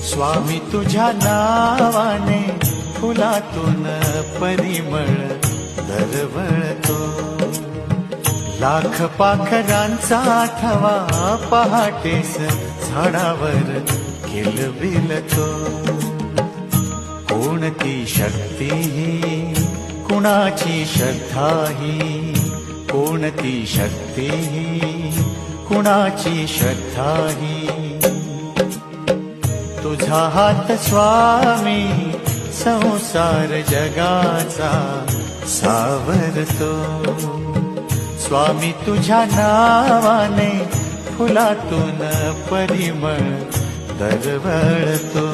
स्वामी तुझ्या नावाने फुलातून परिमळ दरवळतो. लाख पाखरांचा थवा पहाटेस झाडावर किलबिलतो. कोणती शक्ती ही कुणाची श्रद्धा ही, कोणती शक्ती ही कुणाची श्रद्धा ही. तुझा हात स्वामी संसार जगाचा सावरतो. स्वामी तुझ्या नावाने फुलातून परिमळ दरवळतो.